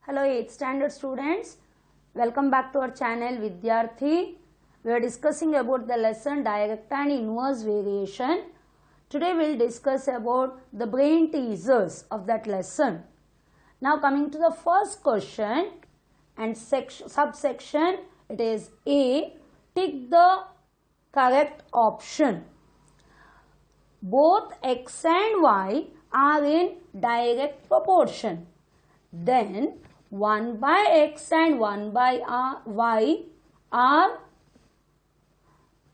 Hello 8th standard students, welcome back to our channel Vidyarthi. We are discussing about the lesson direct and inverse variation. Today we will discuss about the brain teasers of that lesson. Now coming to the first question and subsection, it is A, tick the correct option. Both x and y are in direct proportion. Then 1 by x and 1 by y are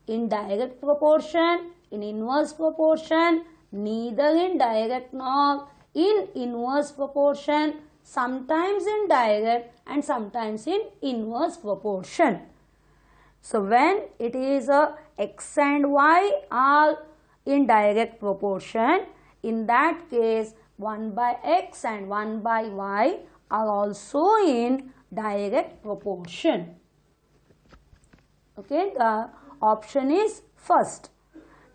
in direct proportion, in inverse proportion, neither in direct nor in inverse proportion, sometimes in direct and sometimes in inverse proportion. So when it is x and y are in direct proportion, in that case 1 by x and 1 by y are also in direct proportion. Okay, the option is first.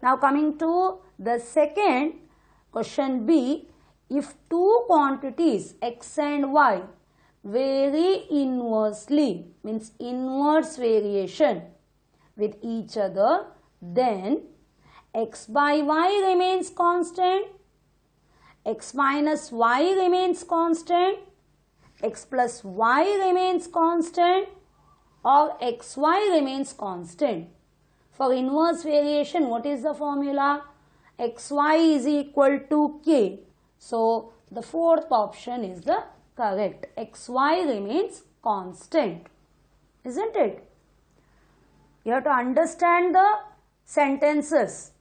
Now coming to the second question B, if two quantities x and y vary inversely, means inverse variation with each other, then x by y remains constant, x minus y remains constant, x plus y remains constant, or xy remains constant. For inverse variation, what is the formula? Xy is equal to k. So the fourth option is the correct. Xy remains constant, isn't it? You have to understand the sentences.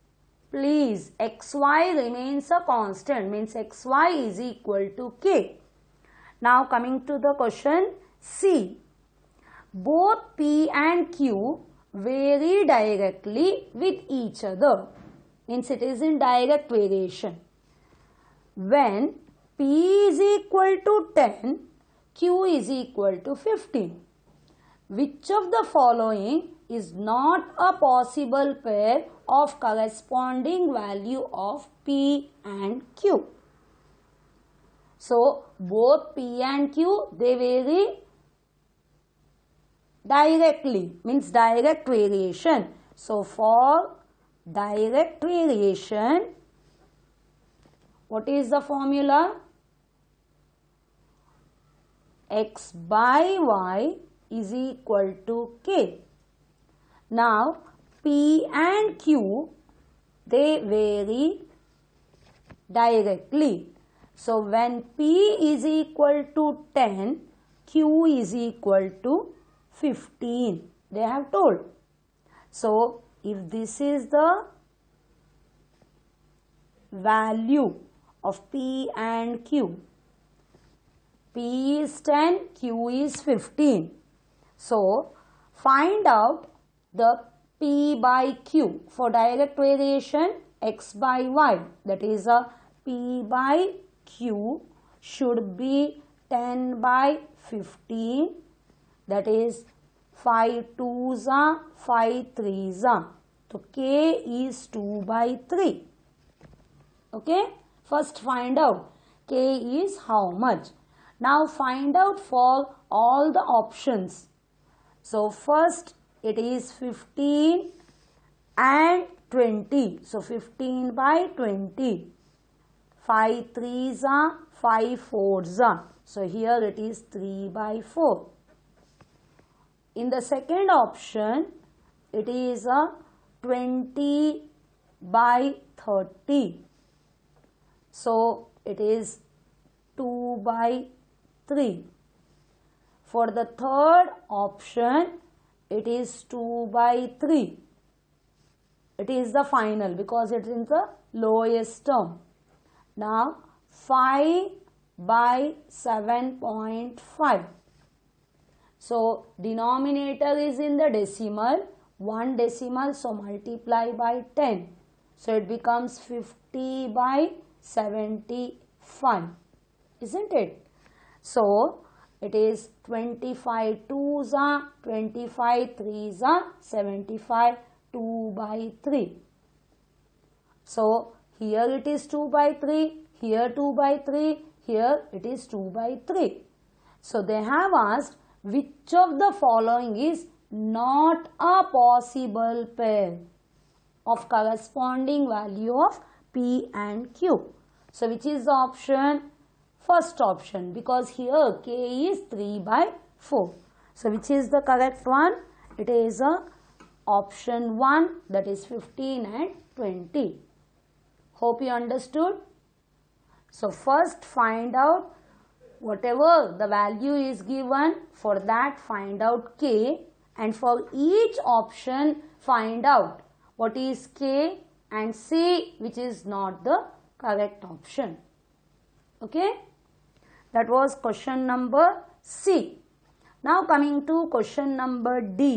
Please, xy remains a constant, means xy is equal to k. Now coming to the question C. Both P and Q vary directly with each other, means it is in direct variation. When P is equal to 10, Q is equal to 15. Which of the following is not a possible pair of corresponding value of P and Q? So both P and Q, they vary directly, means direct variation. So for direct variation, what is the formula? X by y is equal to k. Now P and Q, they vary directly. So when P is equal to 10, Q is equal to 15. They have told. So if this is the value of P and Q, P is 10, Q is 15. So find out the P by Q for direct variation, x by y, that is a P by Q should be 10 by 15, that is 5 2s are 5 3s are. So k is 2 by 3. Okay, first find out k is how much. Now find out for all the options. So first it is 15 and 20. So 15 by 20. 5 3s are 5 4s are. So here it is 3 by 4. In the second option, it is a 20 by 30. So it is 2 by 3. For the third option, it is 2 by 3. It is the final because it is in the lowest term. Now 5 by 7.5. So denominator is in the decimal, 1 decimal, so multiply by 10. So it becomes 50 by 75, isn't it? So it is 25 2s are 25 3s are 75, 2 by 3. So here it is 2 by 3, here 2 by 3, here it is 2 by 3. So they have asked which of the following is not a possible pair of corresponding value of P and Q. So which is the option? First option, because here K is 3/4. So which is the correct one? It is option 1, that is 15 and 20. Hope you understood. So first find out whatever the value is given, for that find out K, and for each option find out what is K and see which is not the correct option. Okay, that was question number C. Now coming to question number D.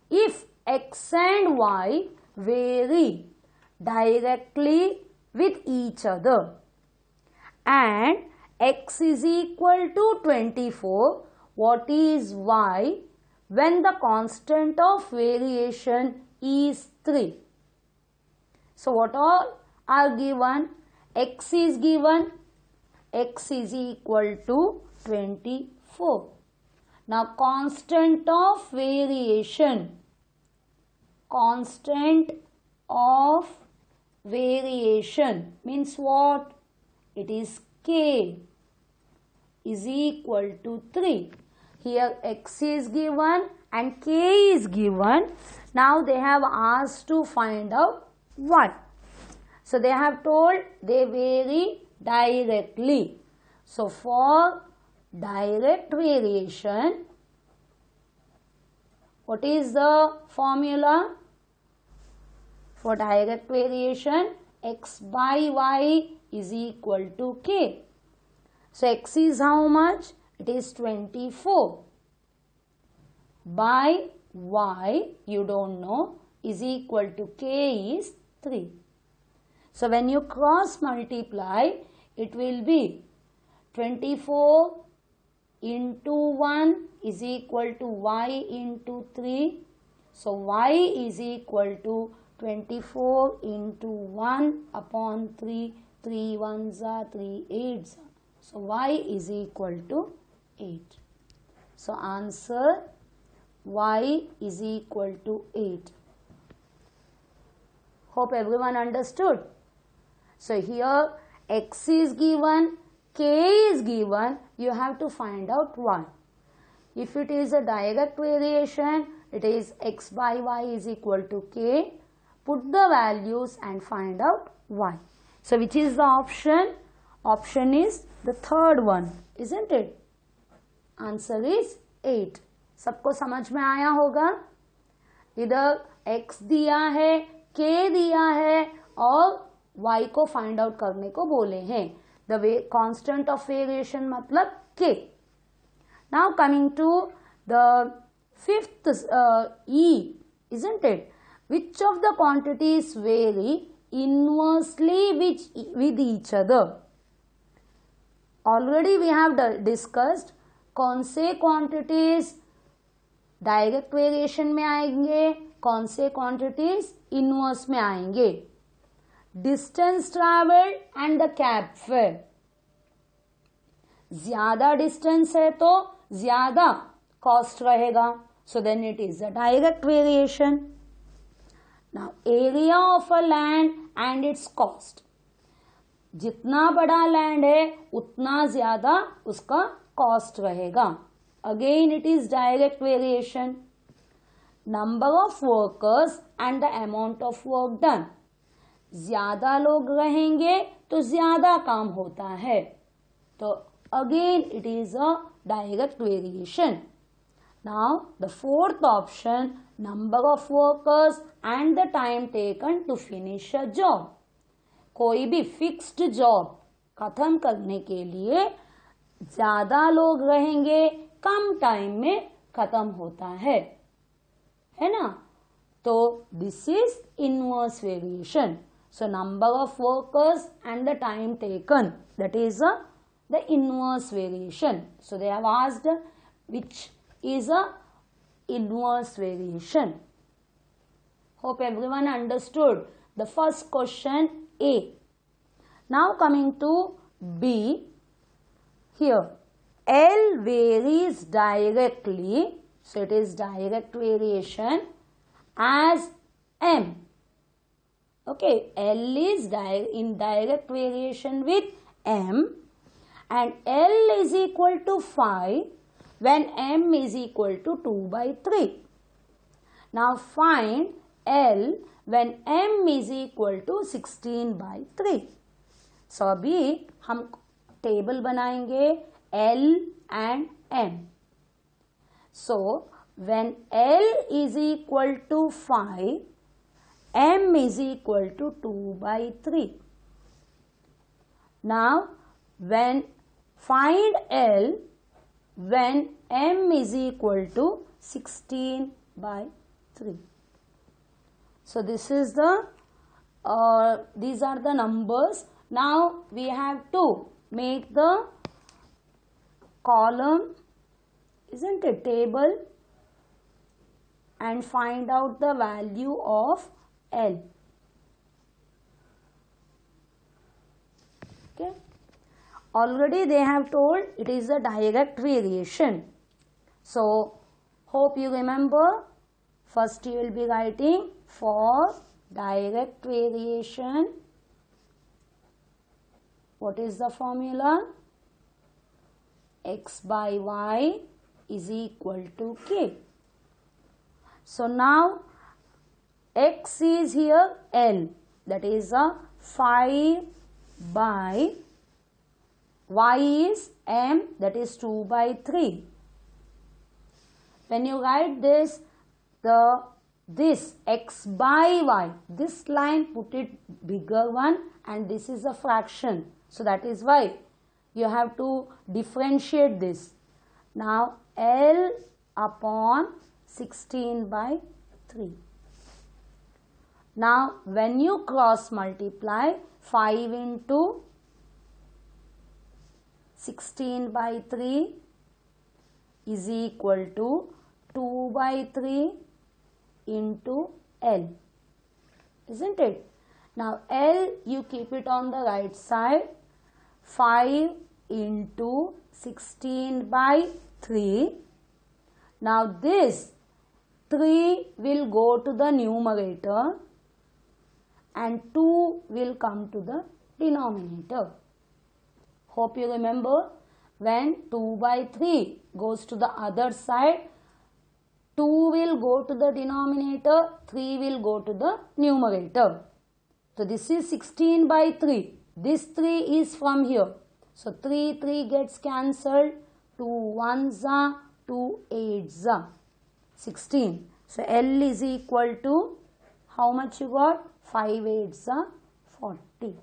If X and Y vary directly with each other and X is equal to 24, what is Y when the constant of variation is 3? So what all are given? X is given, X is equal to 24. Now constant of variation means what? It is K is equal to 3. Here X is given and K is given. Now they have asked to find out Y. So they have told they vary directly. So for direct variation, what is the formula? For direct variation, X by Y is equal to K. So X is how much? It is 24. By Y, you don't know, is equal to K is 3. So when you cross multiply, it will be 24 into 1 is equal to Y into 3. So Y is equal to 24 into 1 upon 3. 3 ones are 3 eights. So Y is equal to 8. So answer Y is equal to 8. Hope everyone understood. So here X is given, K is given, you have to find out Y. If it is a direct variation, it is X by Y is equal to K. Put the values and find out Y. So which is the option? Option is the third one, isn't it? Answer is 8. सबको समझ में आया होगा? इधर X दिया है, K दिया है और Y को फाइंड आउट करने को बोले हैं. द कांस्टेंट ऑफ वेरिएशन मतलब K. Now coming to the fifth E, isn't it? Which of the quantities vary inversely with each other? Already we have discussed कौन से quantities डायरेक्ट वेरिएशन में आएंगे, कौन से क्वांटिटीज इनवर्स में आएंगे. Distance travelled and the cab fare. ज्यादा distance है तो ज्यादा कॉस्ट रहेगा, so then it is a direct variation. Now area of a land and its cost. जितना बड़ा लैंड है उतना ज्यादा उसका कॉस्ट रहेगा. Again it is direct variation. Number of workers and the amount of work done. ज्यादा लोग रहेंगे तो ज्यादा काम होता है, तो again it is a direct variation. Now the fourth option, number of workers and the time taken to finish a job. कोई भी फिक्स्ड जॉब खत्म करने के लिए ज्यादा लोग रहेंगे, कम टाइम में खत्म होता है ना. तो this is inverse variation. So number of workers and the time taken, that is the inverse variation. So they have asked which is a inverse variation. Hope everyone understood the first question A. Now coming to B. Here L varies directly, so it is direct variation, as M. Okay, L is in direct variation with M, and L is equal to 5 when M is equal to 2 by 3. Now find L when M is equal to 16 by 3. So अभी हम table बनाएंगे L and M. So when L is equal to 5, M is equal to 2 by 3. Now find L when M is equal to 16 by 3. So this is these are the numbers. Now we have to make the column, isn't it, table, and find out the value of L. Okay. Already they have told it is a direct variation. So hope you remember. First you will be writing for direct variation. What is the formula? X by Y is equal to K. So now X is here L, that is a 5 by, Y is M, that is 2 by 3. When you write this X by Y, this line put it bigger one, and this is a fraction. So that is why you have to differentiate this. Now L upon 16 by 3. Now when you cross multiply 5 into 16 by 3 is equal to 2 by 3 into L, isn't it? Now L you keep it on the right side. 5 into 16 by 3. Now this 3 will go to the numerator and 2 will come to the denominator. Hope you remember, when 2 by 3 goes to the other side, 2 will go to the denominator, 3 will go to the numerator. So this is 16 by 3. This 3 is from here. So 3 gets cancelled. 2 1s are, 2 8s are, 16. So L is equal to, how much you got? 5 8s are 40.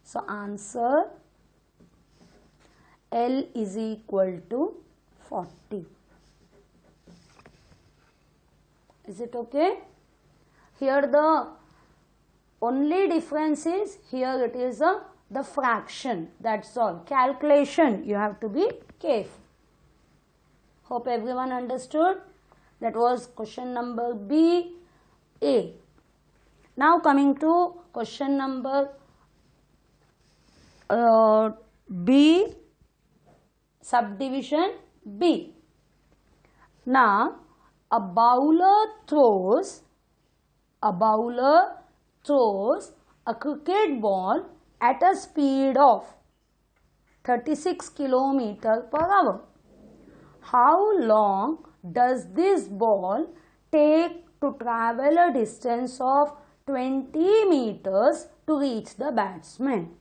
So answer, L is equal to 40. Is it okay? Here the only difference is, here it is the fraction, that's all. Calculation you have to be careful. Hope everyone understood. That was question number B, A. Now coming to question number B, subdivision B. Now a bowler throws a cricket ball at a speed of 36 km per hour. How long does this ball take to travel a distance of 20 meters to reach the batsman?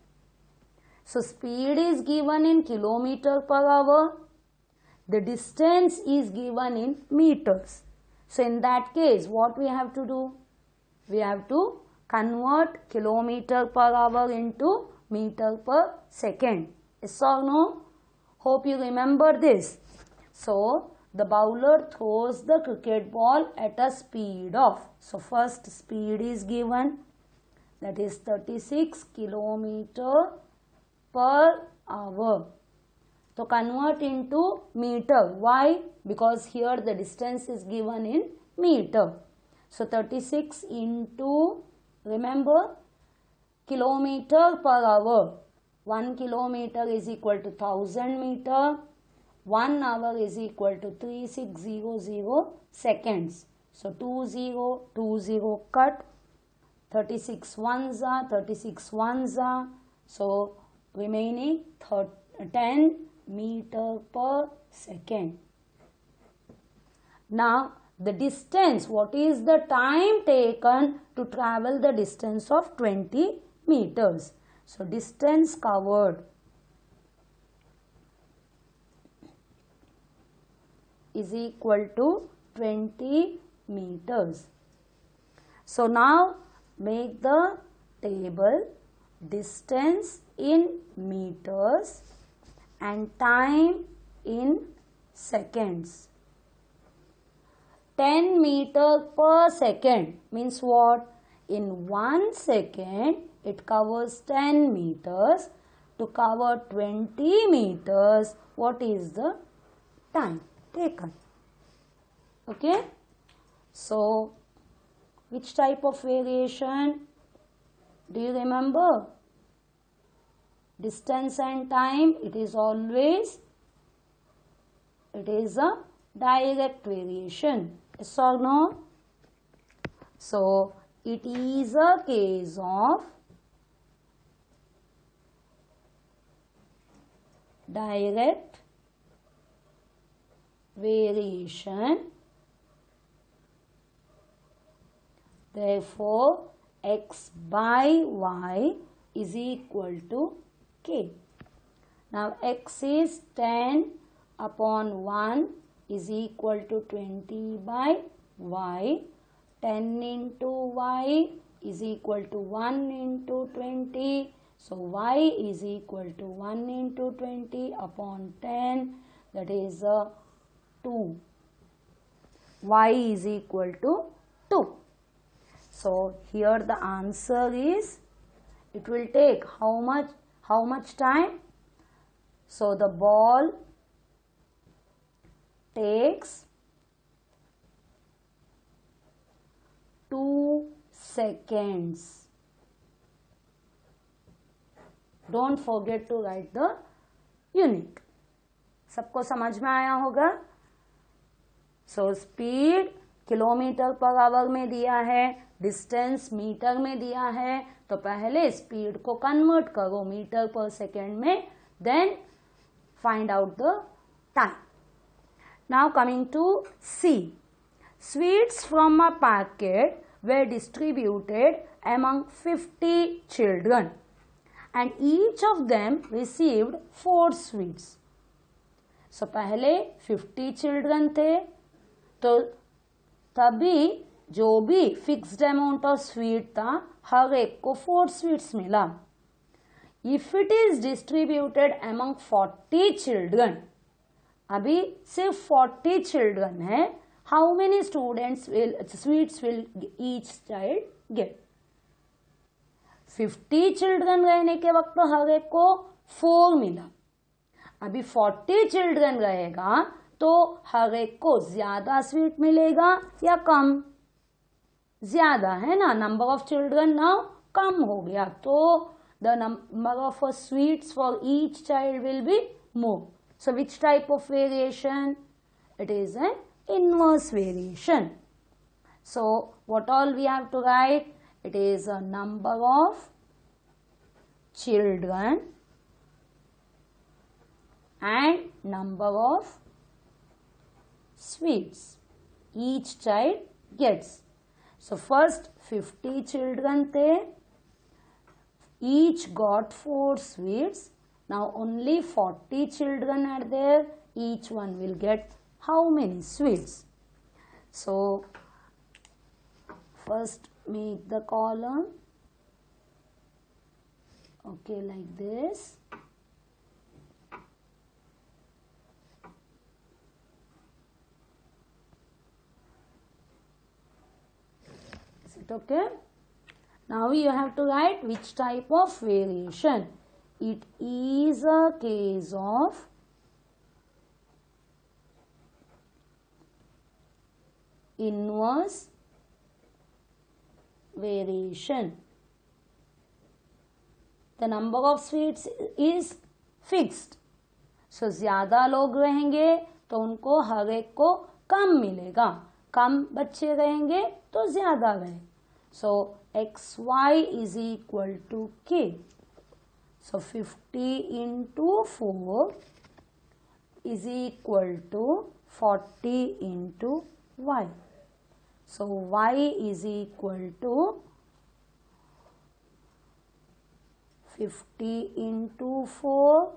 So speed is given in kilometer per hour. The distance is given in meters. So in that case, what we have to do? We have to convert kilometer per hour into meter per second. Yes or no? Hope you remember this. So the bowler throws the cricket ball at a speed of, so first speed is given, that is 36 km per hour. So convert into meter. Why? Because here the distance is given in meter. So 36 into, remember, kilometer per hour. 1 kilometer is equal to 1000 meter. 1 hour is equal to 3600 seconds. So 20 cut, 36 ones are 36 ones are, so remaining 10 meter per second. Now the distance, what is the time taken to travel the distance of 20 meters? So distance covered is equal to 20 meters. So now make the table distance in meters and time in seconds. 10 meter per second means what? In 1 second it covers 10 meters. To cover 20 meters, what is the time taken? Okay. So which type of variation? Do you remember? Distance and time, it is a direct variation. Yes or no? So it is a case of direct variation. Therefore, x by y is equal to k. Now, x is 10 upon 1 is equal to 20 by y. 10 into y is equal to 1 into 20. So, y is equal to 1 into 20 upon 10, that is 2. Y is equal to 2. So here the answer is, it will take how much time? So the ball takes 2 seconds. Don't forget to write the unit. सबको समझ में आया होगा? So speed kilometre per hour में दिया है, distance metre में दिया है, तो पहले स्पीड को कन्वर्ट करो मीटर पर सेकेंड में, then find out the time. Now coming to C. Sweets from a packet were distributed among 50 children and each of them received 4 sweets. So पहले 50 children थे, तो तभी जो भी फिक्स्ड अमाउंट ऑफ स्वीट था हर एक को 4 स्वीट्स मिला. If it is distributed among 40 children, अभी सिर्फ 40 चिल्ड्रन है, how many students will sweets will each child gate? 50 children रहने के वक्त तो हर एक को 4 मिला. अभी 40 चिल्ड्रन रहेगा तो हर एक को ज्यादा स्वीट मिलेगा या कम? ज्यादा है ना, नंबर ऑफ चिल्ड्रन नाउ कम हो गया, तो the number of sweets for each child will be more. So which type of variation? It is an inverse variation. So what all we have to write? It is a number of children and number of sweets each child gets. So first 50 children there, each got 4 sweets. Now only 40 children are there, each one will get how many sweets? So first make the column, okay, like this. Okay, now you have to write which type of variation. It is a case of inverse variation. The number of sweets is fixed, सो ज़्यादा लोग रहेंगे तो उनको हर एक को कम मिलेगा, कम बच्चे रहेंगे तो ज़्यादा रहे। So xy is equal to k। So 50 into 4 is equal to 40 into y. So y is equal to 50 into 4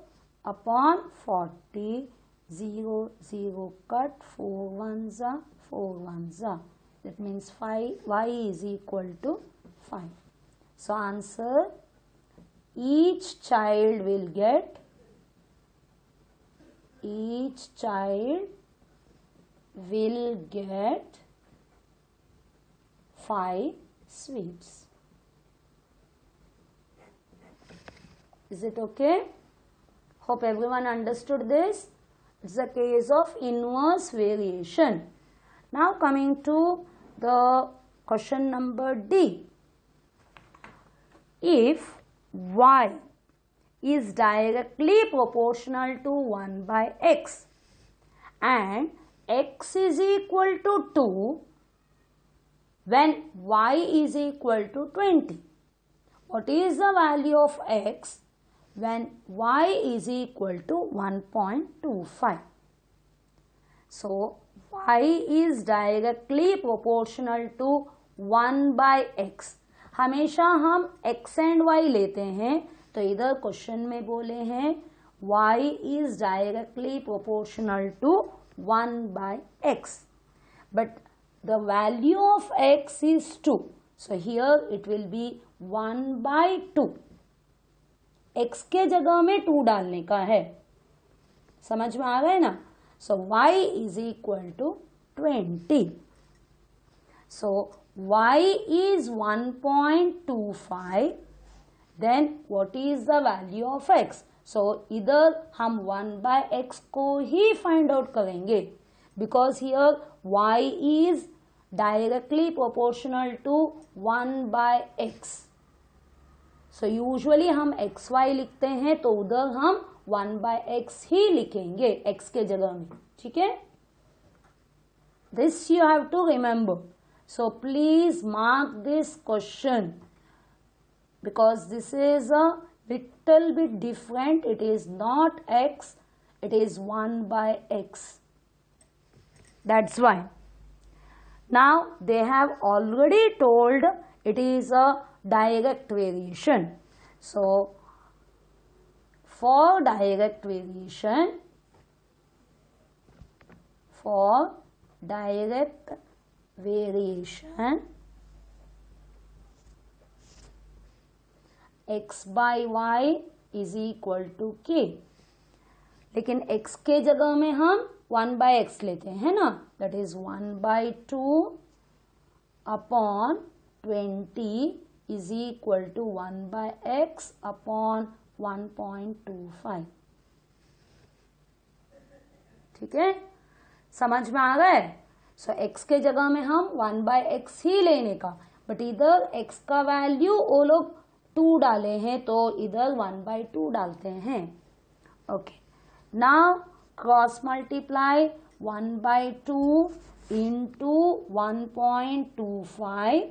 upon 40, 0, 0 cut, 4 ones are 4 ones are. That means 5, y is equal to 5. So answer, each child will get 5 sweets. Is it okay? Hope everyone understood this. It's a case of inverse variation. Now coming to the question number D. If y is directly proportional to 1 by x and x is equal to 2 when y is equal to 20. What is the value of x when y is equal to 1.25? So y is directly proportional to 1 by x. हमेशा हम x and y लेते हैं, तो इधर question में बोले हैं y is directly proportional to 1 by x, but the value of x is 2. So here it will be 1 by 2. x के जगह में 2 डालने का है, समझ में आ रहा है ना? So y is equal to 20. So y is 1.25. Then what is the value of x? So इधर हम 1 by x को ही find out करेंगे, because here y is directly proportional to 1 by x. So usually हम xy लिखते हैं तो उधर हम 1 by x ही लिखेंगे x के जगह में, ठीक है? This you have to remember. So please mark this question, because this is a little bit different. It is not x, it is 1 by x. That's why. Now they have already told it is a direct variation. So for direct variation, x by y is equal to k. लेकिन x के जगह में हम 1 by x लेते हैं ना, that is 1 by 2 upon 20 is equal to 1 by x upon 1.25. ठीक है, समझ में आ गए? सो x के जगह में हम 1 by x ही लेने का, बट इधर x का वैल्यू वो लोग 2 डाले हैं तो इधर 1 by 2 डालते हैं. Okay, now cross multiply 1 by 2 into 1.25.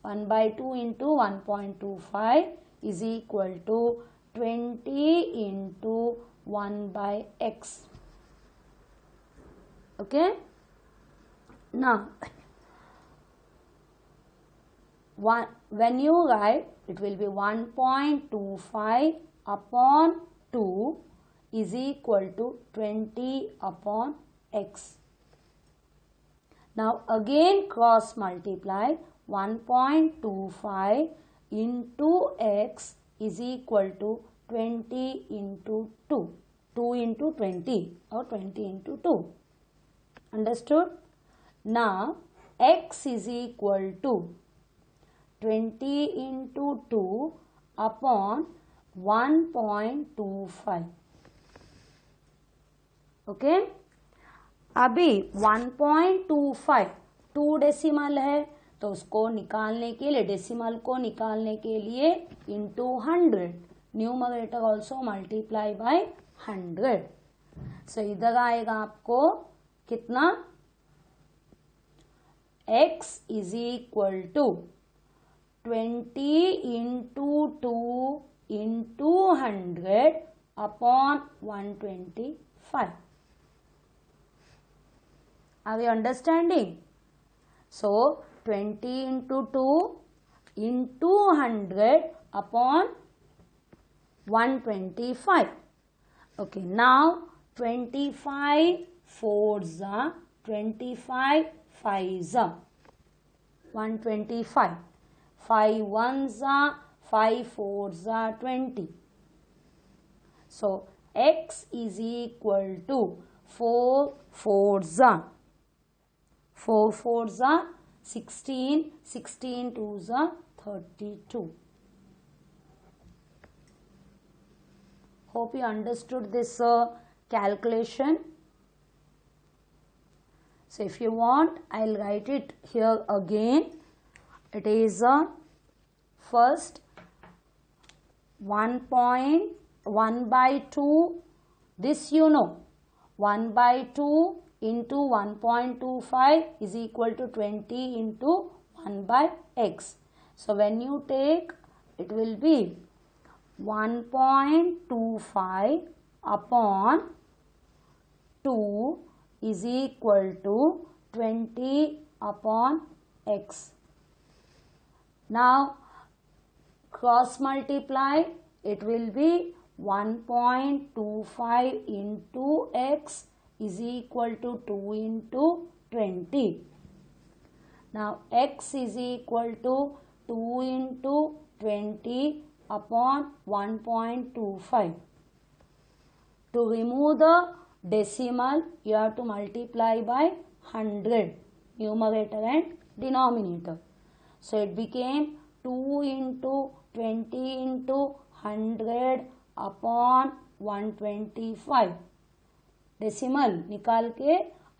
1 by 2 into 1.25 is equal to 20 into 1 by x. Okay, now when you write, it will be 1.25 upon 2 is equal to 20 upon x. Now again cross multiply 1.25 into x is equal to 20 into 2. 2 into 20 or 20 into 2. Understood? Now x is equal to 20 into 2 upon 1.25. Okay, अभी 1.25 2 decimal है तो उसको निकालने के लिए, decimal को निकालने के लिए into 100, numerator also multiply by 100. इधर आएगा आपको कितना, x is equal to 20 into 2 into 100 upon 125. Are you understanding? So 20 into 2 into 100 upon 125. Okay, now 25 fours are 25 fives are 125. 5 ones are 5 fours are 20. So x is equal to 4 fours are 4 fours are 16, 16 twos are 32. Hope you understood this calculation. So if you want, I'll write it here again. It is first 1.1 by 2. This you know, 1 by 2 into 1.25 is equal to 20 into 1 by x. So when you take, it will be 1.25 upon 2 is equal to 20 upon x. Now cross multiply, it will be 1.25 into x is equal to 2 into 20. Now x is equal to 2 into 20 upon 1.25. To remove the decimal, you have to multiply by 100, numerator and denominator. So it became 2 into 20 into 100 upon 125. डेसिमल निकाल के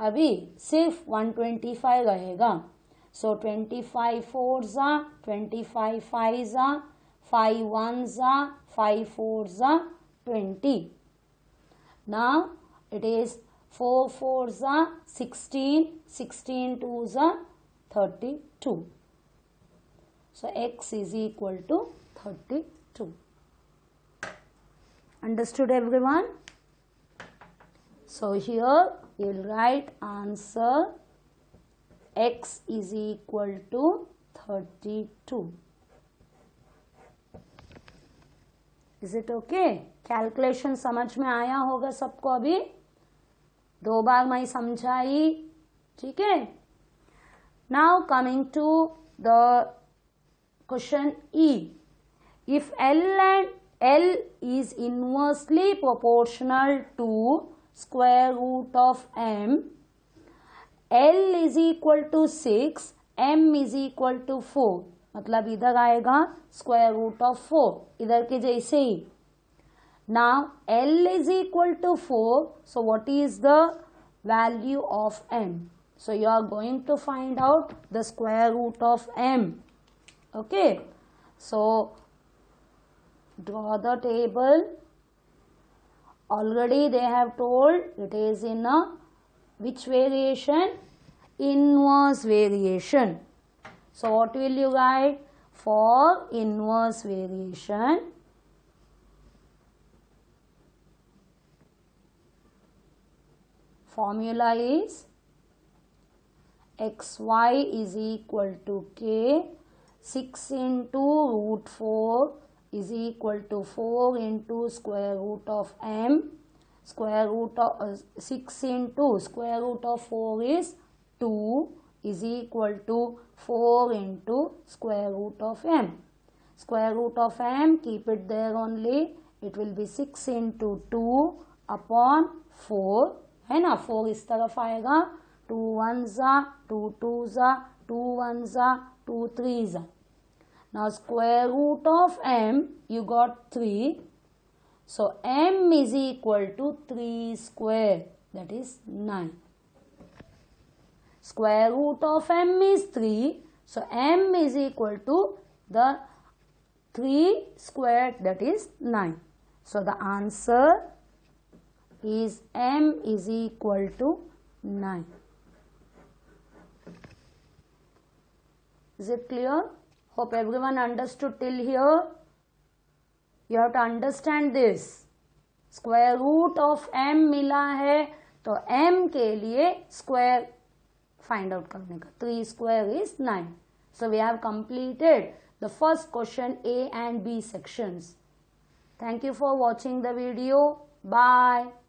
अभी सिर्फ 125 रहेगा. So 25 fours आ 25 fives आ 5 ones आ 5 fours आ 20. Now it is 4 fours आ 16, 16 twos आ 32. So x is equal to 32. Understood everyone? So here you will write answer x is equal to 32. Is it okay? Calculation समझ में आया होगा सबको. अभी 2 बार मैं समझाई, ठीक है. Now coming to the question E. If L is inversely proportional to square root of m, L is equal to 6, m is equal to 4. मतलब इधर आएगा स्क्वायर रूट ऑफ 4, इधर के जैसे ही. Now L is equal to 4, so what is the value of m? So you are going to find out the square root of m. Okay, so draw the table. Already they have told it is in a which variation? Inverse variation. So what will you write? For inverse variation, formula is xy is equal to k, 6 into root 4 is equal to 4 into square root of m. Square root of 6 into square root of 4 is 2 is equal to 4 into square root of m. Square root of m, keep it there only. It will be 6 into 2 upon 4, है ना. 4 इस तरफ आएगा. 2 ones are 2 twos are 2 ones are 2 threes are. Now square root of m, you got 3. So m is equal to 3 square, that is 9. Square root of m is 3. So m is equal to the 3 squared, that is 9. So the answer is m is equal to 9. Is it clear? Hope everyone understood till here. You have to understand this. Square root of m मिला है तो m के लिए square find out करने का. 3 square is 9. So we have completed the first question A and B sections. Thank you for watching the video. Bye.